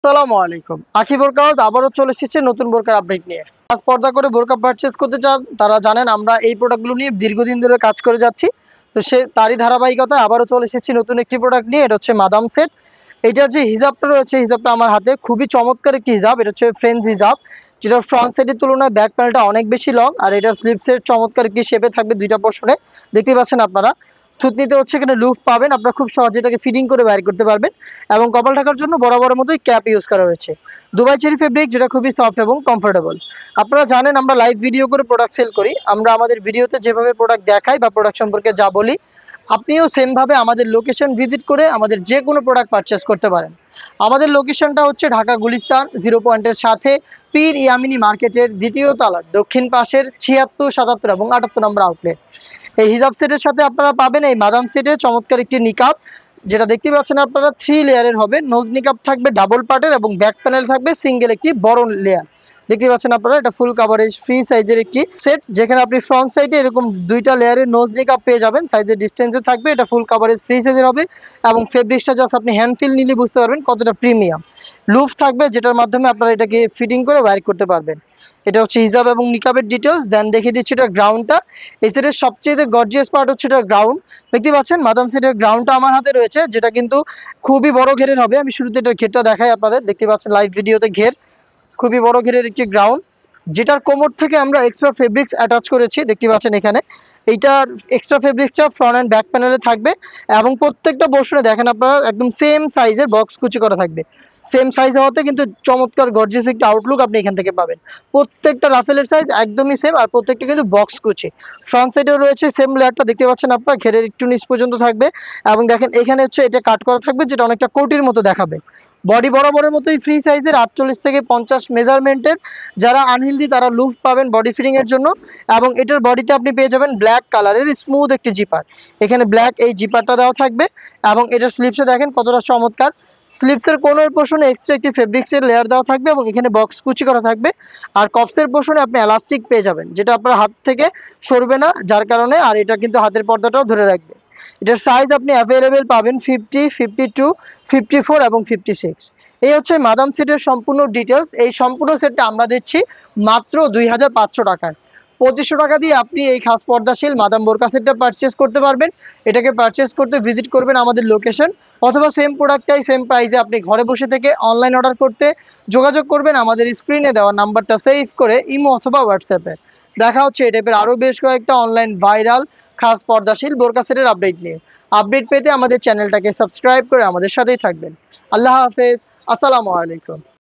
আসসালামু আলাইকুম। আখি বোরকা হাউস আবারও চলে এসেছে নতুন বোরকার আপডেট নিয়ে। আজ পর্দা করে বোরকা পারচেজ করতে চান তারা জানেন আমরা এই প্রোডাক্টগুলো নিয়ে দীর্ঘদিন ধরে কাজ করে যাচ্ছি। তো তারই ধারাবাহিকতায় আবারও চলে এসেছি নতুন একটি প্রোডাক্ট নিয়ে। এটা হচ্ছে মাদাম সেট। এটার যে হিজাবটা রয়েছে, হিজাবটা আমার হাতে খুবই চমৎকার একটি হিজাব। এটা হচ্ছে ফ্রেঞ্চ হিজাব, যেটার ফ্রন্ট সাইডের তুলনায় ব্যাক প্যানেলটা অনেক বেশি লং, আর এটার স্লিপসের চমৎকার একটি শেপে থাকবে দুইটা পোর্শনে। দেখতে পাচ্ছেন আপনারা থুতনিতে হচ্ছে এখানে লুফ পাবেন, আপনারা খুব সহজে এটাকে ফিটিং করে বাইর করতে পারবেন। এবং কপাল ঢাকার জন্য বরাবরের মতোই ক্যাপ ইউজ করা হয়েছে দুবাই চেরি ফেব্রিক, যেটা খুবই সফট এবং কমফোর্টেবল। আপনারা জানেন আমরা লাইভ ভিডিও করে প্রোডাক্ট সেল করি। আমরা আমাদের ভিডিওতে যেভাবে প্রোডাক্ট দেখাই বা প্রোডাক্ট সম্পর্কে যা বলি, আপনিও সেম ভাবে আমাদের লোকেশন ভিজিট করে আমাদের যে কোনো প্রোডাক্ট পারচেস করতে পারেন। আমাদের লোকেশনটা হচ্ছে ঢাকা গুলিস্তান 0 পয়েন্টের সাথে পীর ইয়ামিনী মার্কেটের দ্বিতীয় তলার দক্ষিণ পাশের 76, 77 এবং 78 নম্বর আউটলেট। এই হিজাব সেটের সাথে আপনারা পাবেন এই মাদাম সেটে চমৎকার একটি নিকাব, যেটা দেখতে পাচ্ছেন আপনারা 3 লেয়ারের হবে। নোজ নিকাব থাকবে ডাবল পার্টের এবং ব্যাক প্যানেল থাকবে সিঙ্গেল একটি বড় লেয়ার। দেখতে পাচ্ছেন আপনারা এটা ফুল কাভারেজ ফ্রি সাইজের একটি সেট, যেখানে আপনি ফ্রন্ট সাইডে এরকম দুইটা লেয়ারের নোজ নিকাব পেয়ে যাবেন। সাইজের ডিস্টেন্সে থাকবে, এটা ফুল কাভারেজ ফ্রি সাইজের হবে এবং ফেব্রিক্সটা জাস্ট আপনি হ্যান্ড ফিল নিলে বুঝতে পারবেন কতটা প্রিমিয়াম। লুফ থাকবে যেটার মাধ্যমে আপনারা এটাকে ফিটিং করে ওয়্যার করতে পারবেন। এটা হচ্ছে হিজাব এবং নিকাবের ডিটেলস। দেন দেখিয়ে দিচ্ছি এটা গ্রাউন্ডটা। এই সেটের সবচেয়ে গর্জিয়াস পার্ট হচ্ছে এটা গ্রাউন্ড। দেখতে পাচ্ছেন মাদাম সেটের গ্রাউন্ডটা আমার হাতে রয়েছে, যেটা কিন্তু খুবই বড় ঘেরের হবে। আমি শুরুতে এটার ঘেরটা দেখাই আপনাদের। দেখতে পাচ্ছেন লাইভ ভিডিওতে ঘের খুবই বড় ঘেরের একটি গ্রাউন্ড, যেটার কোমর থেকে আমরা এক্সট্রা ফেব্রিক্স অ্যাটাচ করেছি। দেখতে পাচ্ছেন এখানে এইটার এক্সট্রা ফেব্রিক্সটা ফ্রন্ট অ্যান্ড ব্যাক প্যানেলে থাকবে এবং প্রত্যেকটা পোর্শনে দেখেন আপনারা একদম সেম সাইজের বক্স কুচি করা থাকবে। সেম সাইজ হওয়াতে কিন্তু চমৎকার গর্জিয়াস একটা আউটলুক আপনি এখান থেকে পাবেন। প্রত্যেকটা রাফেলের সাইজ একদমই সেম, আর প্রত্যেকটা কিন্তু বক্স কুচি। ফ্রন্ট সাইডেও রয়েছে সেম লেয়ারটা, দেখতে পাচ্ছেন আপনারা ঘেরের একটু নিচ পর্যন্ত থাকবে। এবং দেখেন এখানে হচ্ছে এটা কাট করা থাকবে, যেটা অনেকটা কোটির মতো দেখাবে। বডি বরাবরের মতোই ফ্রি সাইজের 48 থেকে 50 মেজারমেন্টের। যারা আনহেলদি তারা লুফ পাবেন বডি ফিটিং এর জন্য। এবং এটার বডিতে আপনি পেয়ে যাবেন ব্ল্যাক কালারের স্মুথ একটি জিপার। এখানে ব্ল্যাক এই জিপারটা দেওয়া থাকবে এবং এটার স্লিপসে দেখেন কতটা চমৎকার। স্লিপসের কোণের পোর্শনে এক্সট্রা একটি ফেব্রিক্সের লেয়ার দেওয়া থাকবে এবং এখানে বক্স কুচি করা থাকবে। আর কপসের পোর্শনে আপনি এলাস্টিক পেয়ে যাবেন, যেটা আপনার হাত থেকে সরবে না, যার কারণে আর এটা কিন্তু হাতের পর্দাটাও ধরে রাখবে। এটার সাইজ আপনি অ্যাভেলেবেল পাবেন 50, 52, 54 এবং 56। এই হচ্ছে মাদাম সেটের সম্পূর্ণ ডিটেলস। এই সম্পূর্ণ সেটটা আমরা দিচ্ছি মাত্র 2500 টাকায়। 2500 টাকা দিয়ে আপনি এই খাস পর্দাশীল মাদাম বোরকা সেটটা পারচেস করতে পারবেন। এটাকে পারচেস করতে ভিজিট করবেন আমাদের লোকেশন, অথবা সেম প্রোডাক্টটাই সেম প্রাইসে আপনি ঘরে বসে থেকে অনলাইন অর্ডার করতে যোগাযোগ করবেন আমাদের স্ক্রিনে দেওয়া নাম্বারটা সেভ করে ইমো অথবা হোয়াটসঅ্যাপে। দেখা হচ্ছে এই টাইপের আরও বেশ কয়েকটা অনলাইন ভাইরাল খাস পর্দাশীল বোরকা সেটের আপডেট নিয়ে। আপডেট পেতে আমাদের চ্যানেলটাকে সাবস্ক্রাইব করে আমাদের সাথেই থাকবেন। আল্লাহ হাফেজ, আসসালামু আলাইকুম।